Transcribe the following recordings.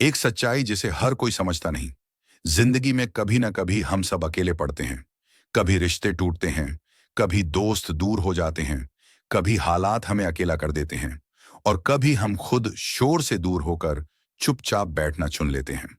एक सच्चाई जिसे हर कोई समझता नहीं। जिंदगी में कभी ना कभी हम सब अकेले पड़ते हैं। कभी रिश्ते टूटते हैं, कभी दोस्त दूर हो जाते हैं, कभी हालात हमें अकेला कर देते हैं, और कभी हम खुद शोर से दूर होकर चुपचाप बैठना चुन लेते हैं।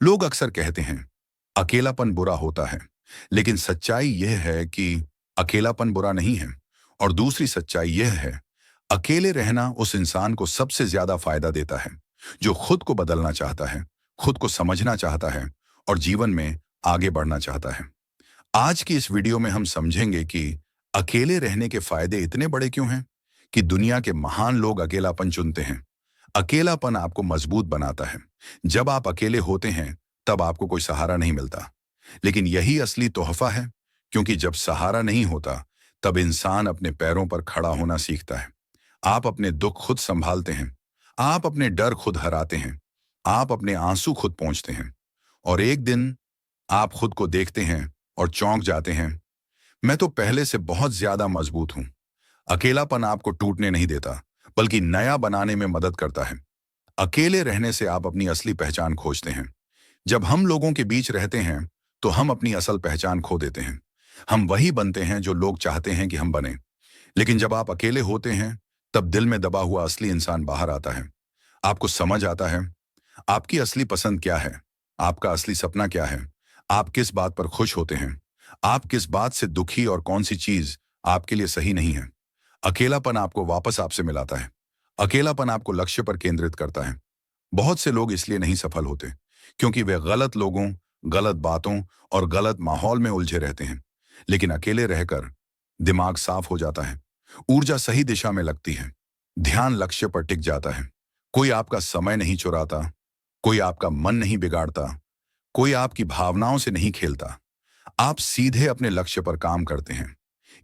लोग अक्सर कहते हैं अकेलापन बुरा होता है, लेकिन सच्चाई यह है कि अकेलापन बुरा नहीं है। और दूसरी सच्चाई यह है, अकेले रहना उस इंसान को सबसे ज्यादा फायदा देता है जो खुद को बदलना चाहता है, खुद को समझना चाहता है और जीवन में आगे बढ़ना चाहता है। आज की इस वीडियो में हम समझेंगे कि अकेले रहने के फायदे इतने बड़े क्यों हैं, कि दुनिया के महान लोग अकेलापन चुनते हैं। अकेलापन आपको मजबूत बनाता है। जब आप अकेले होते हैं तब आपको कोई सहारा नहीं मिलता, लेकिन यही असली तोहफा है, क्योंकि जब सहारा नहीं होता तब इंसान अपने पैरों पर खड़ा होना सीखता है। आप अपने दुख खुद संभालते हैं, आप अपने डर खुद हराते हैं, आप अपने आंसू खुद पोंछते हैं, और एक दिन आप खुद को देखते हैं और चौंक जाते हैं, मैं तो पहले से बहुत ज्यादा मजबूत हूं। अकेलापन आपको टूटने नहीं देता, बल्कि नया बनाने में मदद करता है। अकेले रहने से आप अपनी असली पहचान खोजते हैं। जब हम लोगों के बीच रहते हैं तो हम अपनी असल पहचान खो देते हैं। हम वही बनते हैं जो लोग चाहते हैं कि हम बने। लेकिन जब आप अकेले होते हैं तब दिल में दबा हुआ असली इंसान बाहर आता है। आपको समझ आता है आपकी असली पसंद क्या है, आपका असली सपना क्या है, आप किस बात पर खुश होते हैं, आप किस बात से दुखी, और कौन सी चीज आपके लिए सही नहीं है। अकेलापन आपको वापस आपसे मिलाता है। अकेलापन आपको लक्ष्य पर केंद्रित करता है। बहुत से लोग इसलिए नहीं सफल होते क्योंकि वे गलत लोगों, गलत बातों और गलत माहौल में उलझे रहते हैं। लेकिन अकेले रहकर दिमाग साफ हो जाता है, ऊर्जा सही दिशा में लगती है, ध्यान लक्ष्य पर टिक जाता है। कोई आपका समय नहीं चुराता, कोई आपका मन नहीं बिगाड़ता, कोई आपकी भावनाओं से नहीं खेलता। आप सीधे अपने लक्ष्य पर काम करते हैं।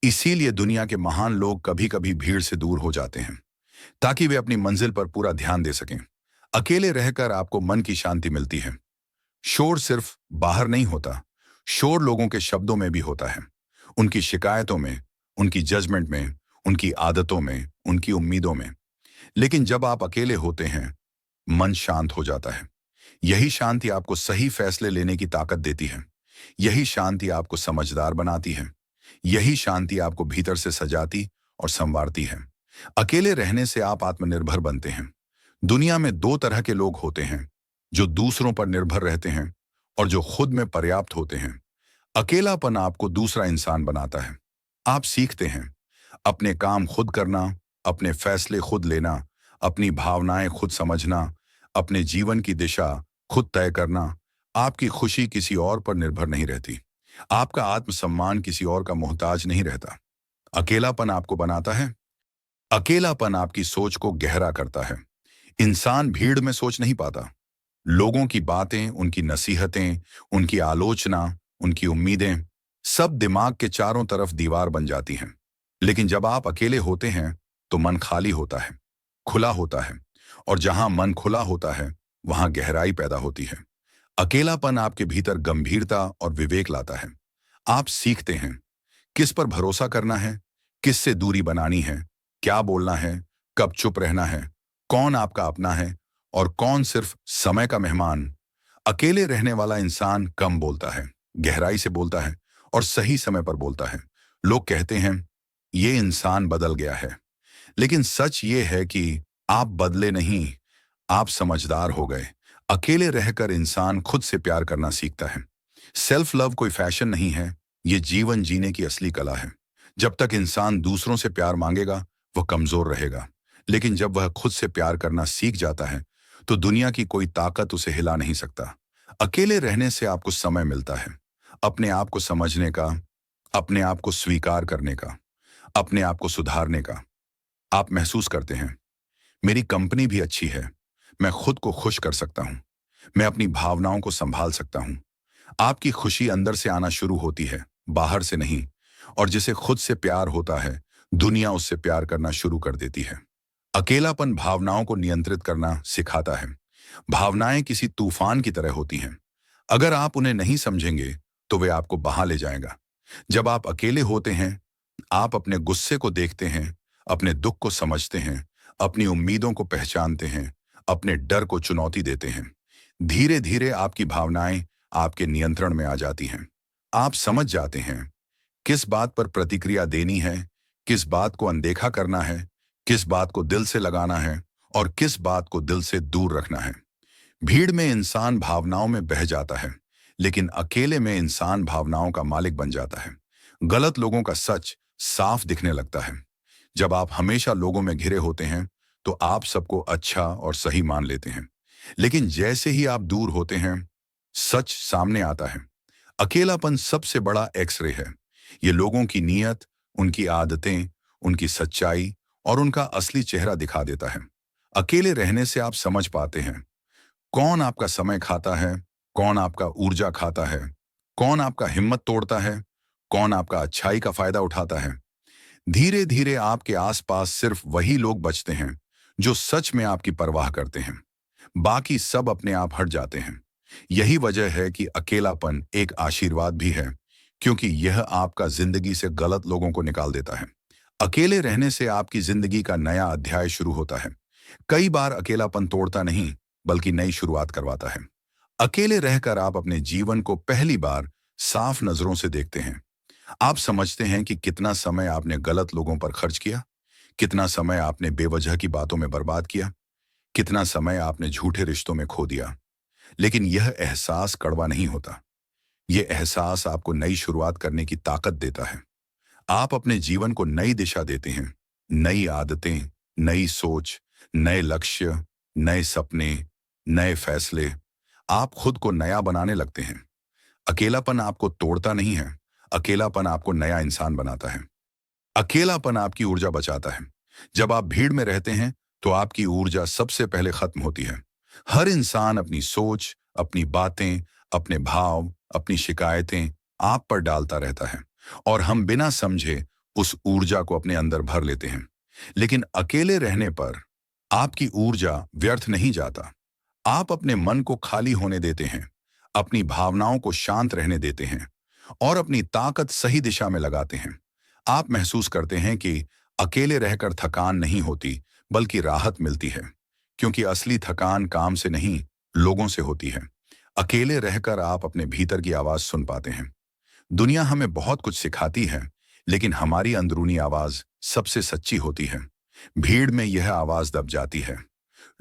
इसीलिए दुनिया के महान लोग कभी कभी भीड़ से दूर हो जाते हैं, ताकि वे अपनी मंजिल पर पूरा ध्यान दे सकें। अकेले रहकर आपको मन की शांति मिलती है। शोर सिर्फ बाहर नहीं होता, शोर लोगों के शब्दों में भी होता है, उनकी शिकायतों में, उनकी जजमेंट में, उनकी आदतों में, उनकी उम्मीदों में। लेकिन जब आप अकेले होते हैं मन शांत हो जाता है। यही शांति आपको सही फैसले लेने की ताकत देती है। यही शांति आपको समझदार बनाती है। यही शांति आपको भीतर से सजाती और संवारती है। अकेले रहने से आप आत्मनिर्भर बनते हैं। दुनिया में दो तरह के लोग होते हैं, जो दूसरों पर निर्भर रहते हैं और जो खुद में पर्याप्त होते हैं। अकेलापन आपको दूसरा इंसान बनाता है। आप सीखते हैं अपने काम खुद करना, अपने फैसले खुद लेना, अपनी भावनाएं खुद समझना, अपने जीवन की दिशा खुद तय करना। आपकी खुशी किसी और पर निर्भर नहीं रहती। आपका आत्मसम्मान किसी और का मोहताज नहीं रहता। अकेलापन आपको बनाता है। अकेलापन आपकी सोच को गहरा करता है। इंसान भीड़ में सोच नहीं पाता। लोगों की बातें, उनकी नसीहतें, उनकी आलोचना, उनकी उम्मीदें, सब दिमाग के चारों तरफ दीवार बन जाती हैं। लेकिन जब आप अकेले होते हैं तो मन खाली होता है, खुला होता है, और जहां मन खुला होता है वहां गहराई पैदा होती है। अकेलापन आपके भीतर गंभीरता और विवेक लाता है। आप सीखते हैं किस पर भरोसा करना है, किससे दूरी बनानी है, क्या बोलना है, कब चुप रहना है, कौन आपका अपना है और कौन सिर्फ समय का मेहमान। अकेले रहने वाला इंसान कम बोलता है, गहराई से बोलता है और सही समय पर बोलता है। लोग कहते हैं ये इंसान बदल गया है, लेकिन सच ये है कि आप बदले नहीं, आप समझदार हो गए। अकेले रहकर इंसान खुद से प्यार करना सीखता है। सेल्फ लव कोई फैशन नहीं है, ये जीवन जीने की असली कला है। जब तक इंसान दूसरों से प्यार मांगेगा वह कमजोर रहेगा, लेकिन जब वह खुद से प्यार करना सीख जाता है तो दुनिया की कोई ताकत उसे हिला नहीं सकता। अकेले रहने से आपको समय मिलता है अपने आप को समझने का, अपने आप को स्वीकार करने का, अपने आप को सुधारने का। आप महसूस करते हैं मेरी कंपनी भी अच्छी है, मैं खुद को खुश कर सकता हूं, मैं अपनी भावनाओं को संभाल सकता हूं। आपकी खुशी अंदर से आना शुरू होती है, बाहर से नहीं। और जिसे खुद से प्यार होता है दुनिया उससे प्यार करना शुरू कर देती है। अकेलापन भावनाओं को नियंत्रित करना सिखाता है। भावनाएं किसी तूफान की तरह होती हैं। अगर आप उन्हें नहीं समझेंगे तो वे आपको बहा ले जाएगा। जब आप अकेले होते हैं आप अपने गुस्से को देखते हैं, अपने दुख को समझते हैं, अपनी उम्मीदों को पहचानते हैं, अपने डर को चुनौती देते हैं। धीरे धीरे आपकी भावनाएं आपके नियंत्रण में आ जाती हैं। आप समझ जाते हैं किस बात पर प्रतिक्रिया देनी है, किस बात को अनदेखा करना है, किस बात को दिल से लगाना है और किस बात को दिल से दूर रखना है। भीड़ में इंसान भावनाओं में बह जाता है, लेकिन अकेले में इंसान भावनाओं का मालिक बन जाता है। गलत लोगों का सच साफ दिखने लगता है। जब आप हमेशा लोगों में घिरे होते हैं, तो आप सबको अच्छा और सही मान लेते हैं। लेकिन जैसे ही आप दूर होते हैं, सच सामने आता है। अकेलापन सबसे बड़ा एक्सरे है। ये लोगों की नीयत, उनकी आदतें, उनकी सच्चाई और उनका असली चेहरा दिखा देता है। अकेले रहने से आप समझ पाते हैं कौन आपका समय खाता है, कौन आपका ऊर्जा खाता है, कौन आपका हिम्मत तोड़ता है, कौन आपका अच्छाई का फायदा उठाता है। धीरे धीरे आपके आसपास सिर्फ वही लोग बचते हैं जो सच में आपकी परवाह करते हैं। बाकी सब अपने आप हट जाते हैं। यही वजह है कि अकेलापन एक आशीर्वाद भी है, क्योंकि यह आपका जिंदगी से गलत लोगों को निकाल देता है। अकेले रहने से आपकी जिंदगी का नया अध्याय शुरू होता है। कई बार अकेलापन तोड़ता नहीं, बल्कि नई शुरुआत करवाता है। अकेले रहकर आप अपने जीवन को पहली बार साफ नजरों से देखते हैं। आप समझते हैं कि कितना समय आपने गलत लोगों पर खर्च किया, कितना समय आपने बेवजह की बातों में बर्बाद किया, कितना समय आपने झूठे रिश्तों में खो दिया। लेकिन यह एहसास कड़वा नहीं होता। यह एहसास आपको नई शुरुआत करने की ताकत देता है। आप अपने जीवन को नई दिशा देते हैं। नई आदतें, नई सोच, नए लक्ष्य, नए सपने, नए फैसले। आप खुद को नया बनाने लगते हैं। अकेलापन आपको तोड़ता नहीं है, अकेलापन आपको नया इंसान बनाता है। अकेलापन आपकी ऊर्जा बचाता है। जब आप भीड़ में रहते हैं, तो आपकी ऊर्जा सबसे पहले खत्म होती है। हर इंसान अपनी सोच, अपनी बातें, अपने भाव, अपनी शिकायतें आप पर डालता रहता है, और हम बिना समझे उस ऊर्जा को अपने अंदर भर लेते हैं। लेकिन अकेले रहने पर आपकी ऊर्जा व्यर्थ नहीं जाता। आप अपने मन को खाली होने देते हैं, अपनी भावनाओं को शांत रहने देते हैं और अपनी ताकत सही दिशा में लगाते हैं। आप महसूस करते हैं कि अकेले रहकर थकान नहीं होती, बल्कि राहत मिलती है, क्योंकि असली थकान काम से नहीं, लोगों से होती है। अकेले रहकर आप अपने भीतर की आवाज सुन पाते हैं। दुनिया हमें बहुत कुछ सिखाती है, लेकिन हमारी अंदरूनी आवाज सबसे सच्ची होती है। भीड़ में यह आवाज दब जाती है।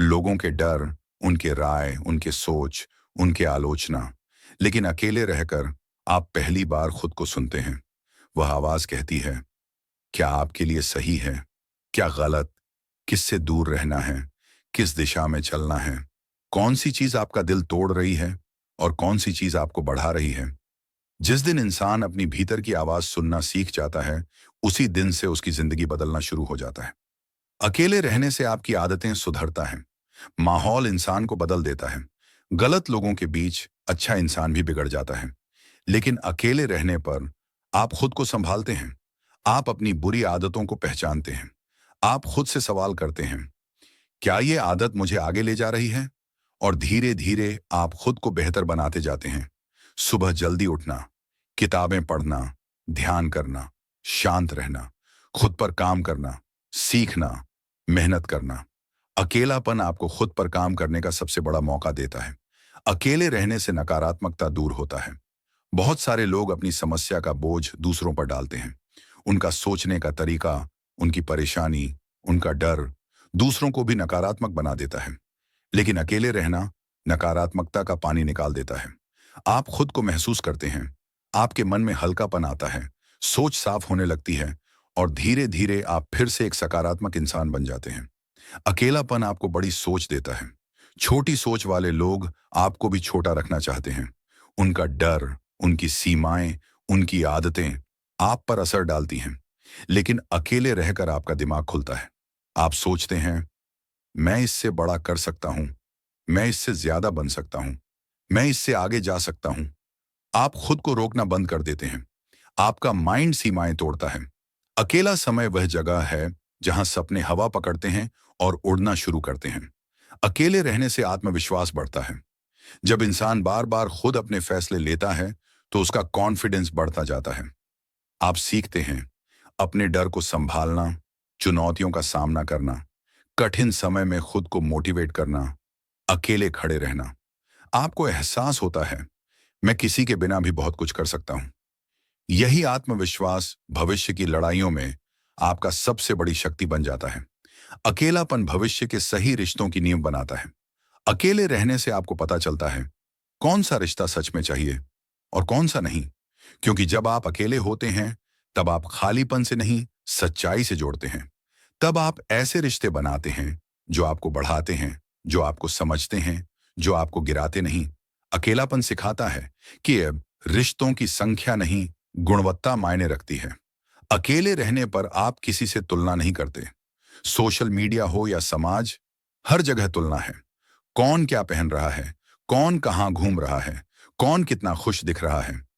लोगों के डर, उनके राय, उनके सोच, उनके आलोचना। लेकिन अकेले रहकर आप पहली बार खुद को सुनते हैं। वह आवाज कहती है, क्या आपके लिए सही है, क्या गलत, किससे दूर रहना है, किस दिशा में चलना है, कौन सी चीज आपका दिल तोड़ रही है और कौन सी चीज आपको बढ़ा रही है। जिस दिन इंसान अपनी भीतर की आवाज सुनना सीख जाता है, उसी दिन से उसकी जिंदगी बदलना शुरू हो जाता है। अकेले रहने से आपकी आदतें सुधरता है। माहौल इंसान को बदल देता है। गलत लोगों के बीच अच्छा इंसान भी बिगड़ जाता है। लेकिन अकेले रहने पर आप खुद को संभालते हैं। आप अपनी बुरी आदतों को पहचानते हैं। आप खुद से सवाल करते हैं, क्या ये आदत मुझे आगे ले जा रही है? और धीरे धीरे आप खुद को बेहतर बनाते जाते हैं। सुबह जल्दी उठना, किताबें पढ़ना, ध्यान करना, शांत रहना, खुद पर काम करना, सीखना, मेहनत करना। अकेलापन आपको खुद पर काम करने का सबसे बड़ा मौका देता है। अकेले रहने से नकारात्मकता दूर होता है। बहुत सारे लोग अपनी समस्या का बोझ दूसरों पर डालते हैं। उनका सोचने का तरीका, उनकी परेशानी, उनका डर दूसरों को भी नकारात्मक बना देता है। लेकिन अकेले रहना नकारात्मकता का पानी निकाल देता है। आप खुद को महसूस करते हैं। आपके मन में हल्कापन आता है, सोच साफ होने लगती है और धीरे धीरे आप फिर से एक सकारात्मक इंसान बन जाते हैं। अकेलापन आपको बड़ी सोच देता है। छोटी सोच वाले लोग आपको भी छोटा रखना चाहते हैं। उनका डर, उनकी सीमाएं, उनकी आदतें आप पर असर डालती हैं। लेकिन अकेले रहकर आपका दिमाग खुलता है। आप सोचते हैं, मैं इससे बड़ा कर सकता हूं, मैं इससे ज्यादा बन सकता हूं, मैं इससे आगे जा सकता हूं। आप खुद को रोकना बंद कर देते हैं। आपका माइंड सीमाएं तोड़ता है। अकेला समय वह जगह है जहां सपने हवा पकड़ते हैं और उड़ना शुरू करते हैं। अकेले रहने से आत्मविश्वास बढ़ता है। जब इंसान बार बार खुद अपने फैसले लेता है, तो उसका कॉन्फिडेंस बढ़ता जाता है। आप सीखते हैं अपने डर को संभालना, चुनौतियों का सामना करना, कठिन समय में खुद को मोटिवेट करना, अकेले खड़े रहना। आपको एहसास होता है, मैं किसी के बिना भी बहुत कुछ कर सकता हूं। यही आत्मविश्वास भविष्य की लड़ाइयों में आपका सबसे बड़ी शक्ति बन जाता है। अकेलापन भविष्य के सही रिश्तों की नींव बनाता है। अकेले रहने से आपको पता चलता है कौन सा रिश्ता सच में चाहिए और कौन सा नहीं। क्योंकि जब आप अकेले होते हैं, तब आप खालीपन से नहीं, सच्चाई से जोड़ते हैं। तब आप ऐसे रिश्ते बनाते हैं जो आपको बढ़ाते हैं, जो आपको समझते हैं, जो आपको गिराते नहीं। अकेलापन सिखाता है कि अब रिश्तों की संख्या नहीं, गुणवत्ता मायने रखती है। अकेले रहने पर आप किसी से तुलना नहीं करते। सोशल मीडिया हो या समाज, हर जगह तुलना है। कौन क्या पहन रहा है, कौन कहां घूम रहा है, कौन कितना खुश दिख रहा है।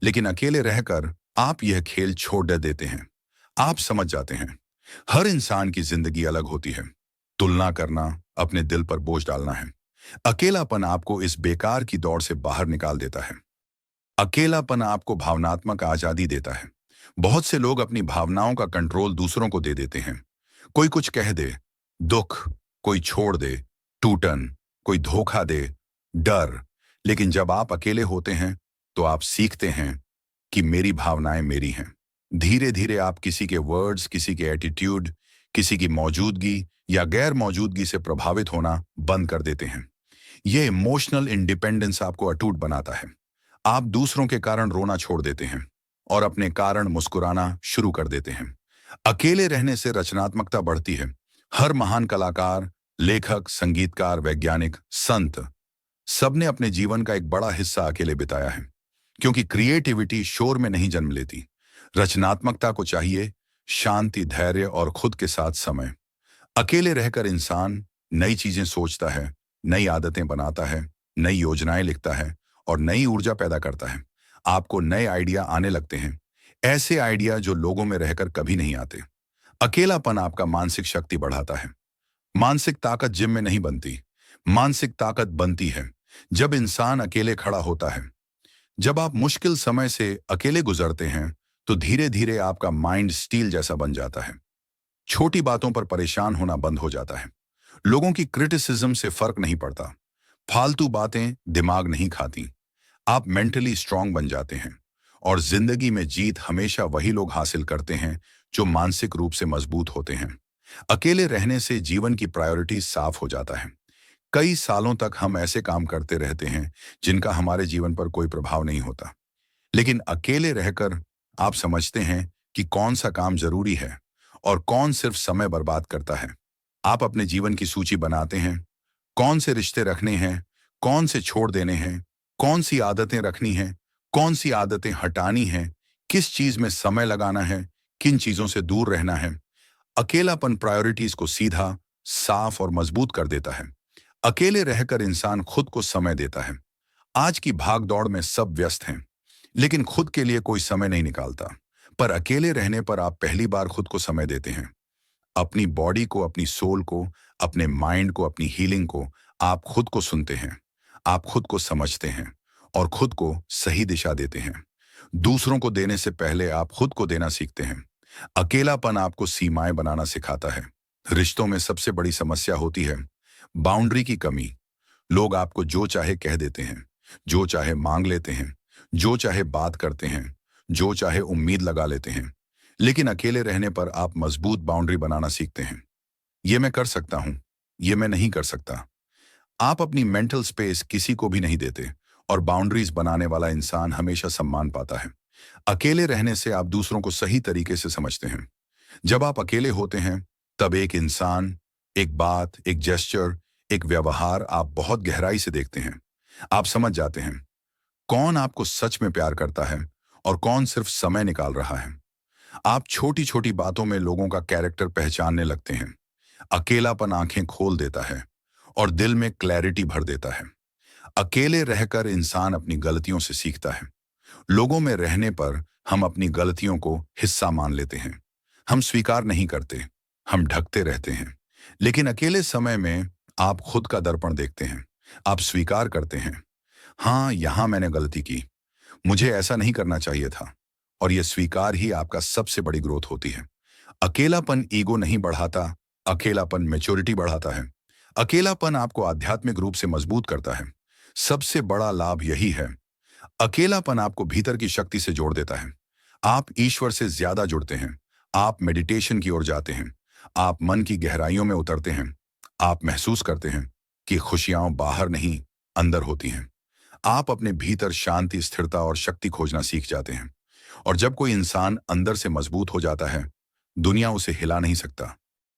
लेकिन अकेले रहकर आप यह खेल छोड़ देते हैं। आप समझ जाते हैं हर इंसान की जिंदगी अलग होती है। तुलना करना अपने दिल पर बोझ डालना है। अकेलापन आपको इस बेकार की दौड़ से बाहर निकाल देता है। अकेलापन आपको भावनात्मक आजादी देता है। बहुत से लोग अपनी भावनाओं का कंट्रोल दूसरों को दे देते हैं। कोई कुछ कह दे, दुख, कोई छोड़ दे, टूटन, कोई धोखा दे, डर। लेकिन जब आप अकेले होते हैं तो आप सीखते हैं कि मेरी भावनाएं मेरी हैं। धीरे धीरे आप किसी के वर्ड्स, किसी के एटीट्यूड, किसी की मौजूदगी या गैर मौजूदगी से प्रभावित होना बंद कर देते हैं। यह इमोशनल इंडिपेंडेंस आपको अटूट बनाता है। आप दूसरों के कारण रोना छोड़ देते हैं और अपने कारण मुस्कुराना शुरू कर देते हैं। अकेले रहने से रचनात्मकता बढ़ती है। हर महान कलाकार, लेखक, संगीतकार, वैज्ञानिक, संत, सबने अपने जीवन का एक बड़ा हिस्सा अकेले बिताया है। क्योंकि क्रिएटिविटी शोर में नहीं जन्म लेती। रचनात्मकता को चाहिए शांति, धैर्य और खुद के साथ समय। अकेले रहकर इंसान नई चीजें सोचता है, नई आदतें बनाता है, नई योजनाएं लिखता है और नई ऊर्जा पैदा करता है। आपको नए आइडिया आने लगते हैं, ऐसे आइडिया जो लोगों में रहकर कभी नहीं आते। अकेलापन आपका मानसिक शक्ति बढ़ाता है। मानसिक ताकत जिम में नहीं बनती। मानसिक ताकत बनती है जब इंसान अकेले खड़ा होता है। जब आप मुश्किल समय से अकेले गुजरते हैं तो धीरे धीरे आपका माइंड स्टील जैसा बन जाता है। छोटी बातों पर परेशान होना बंद हो जाता है। लोगों की क्रिटिसिज्म से फर्क नहीं पड़ता। फालतू बातें दिमाग नहीं खाती। आप मेंटली स्ट्रांग बन जाते हैं। और जिंदगी में जीत हमेशा वही लोग हासिल करते हैं जो मानसिक रूप से मजबूत होते हैं। अकेले रहने से जीवन की प्रायोरिटी साफ हो जाता है। कई सालों तक हम ऐसे काम करते रहते हैं जिनका हमारे जीवन पर कोई प्रभाव नहीं होता। लेकिन अकेले रहकर आप समझते हैं कि कौन सा काम जरूरी है और कौन सिर्फ समय बर्बाद करता है। आप अपने जीवन की सूची बनाते हैं। कौन से रिश्ते रखने हैं, कौन से छोड़ देने हैं, कौन सी आदतें रखनी हैं, कौन सी आदतें हटानी हैं, किस चीज में समय लगाना है, किन चीजों से दूर रहना है। अकेलापन प्रायोरिटीज को सीधा, साफ और मजबूत कर देता है। अकेले रहकर इंसान खुद को समय देता है। आज की भाग दौड़ में सब व्यस्त हैं, लेकिन खुद के लिए कोई समय नहीं निकालता। पर अकेले रहने पर आप पहली बार खुद को समय देते हैं। अपनी बॉडी को, अपनी सोल को, अपने माइंड को, अपनी हीलिंग को। आप खुद को सुनते हैं, आप खुद को समझते हैं और खुद को सही दिशा देते हैं। दूसरों को देने से पहले आप खुद को देना सीखते हैं। अकेलापन आपको सीमाएं बनाना सिखाता है। रिश्तों में सबसे बड़ी समस्या होती है बाउंड्री की कमी। लोग आपको जो चाहे कह देते हैं, जो चाहे मांग लेते हैं, जो चाहे बात करते हैं, जो चाहे उम्मीद लगा लेते हैं। लेकिन अकेले रहने पर आप मजबूत बाउंड्री बनाना सीखते हैं। ये मैं कर सकता हूं, ये मैं नहीं कर सकता। आप अपनी मेंटल स्पेस किसी को भी नहीं देते और बाउंड्रीज बनाने वाला इंसान हमेशा सम्मान पाता है। अकेले रहने से आप दूसरों को सही तरीके से समझते हैं। जब आप अकेले होते हैं तब एक इंसान, एक बात, एक जेस्चर, एक व्यवहार आप बहुत गहराई से देखते हैं। आप समझ जाते हैं कौन आपको सच में प्यार करता है और कौन सिर्फ समय निकाल रहा है। आप छोटी छोटी बातों में लोगों का कैरेक्टर पहचानने लगते हैं। अकेलापन आंखें खोल देता है और दिल में क्लैरिटी भर देता है। अकेले रहकर इंसान अपनी गलतियों से सीखता है। लोगों में रहने पर हम अपनी गलतियों को हिस्सा मान लेते हैं। हम स्वीकार नहीं करते, हम ढकते रहते हैं। लेकिन अकेले समय में आप खुद का दर्पण देखते हैं। आप स्वीकार करते हैं, हाँ, यहां मैंने गलती की, मुझे ऐसा नहीं करना चाहिए था। और यह स्वीकार ही आपका सबसे बड़ी ग्रोथ होती है। अकेलापन ईगो नहीं बढ़ाता, अकेलापन मैच्योरिटी बढ़ाता है। अकेलापन आपको आध्यात्मिक रूप से मजबूत करता है। सबसे बड़ा लाभ यही है। अकेलापन आपको भीतर की शक्ति से जोड़ देता है। आप ईश्वर से ज्यादा जुड़ते हैं। आप मेडिटेशन की ओर जाते हैं। आप मन की गहराइयों में उतरते हैं। आप महसूस करते हैं कि खुशियां बाहर नहीं, अंदर होती हैं। आप अपने भीतर शांति, स्थिरता और शक्ति खोजना सीख जाते हैं। और जब कोई इंसान अंदर से मजबूत हो जाता है, दुनिया उसे हिला नहीं सकता।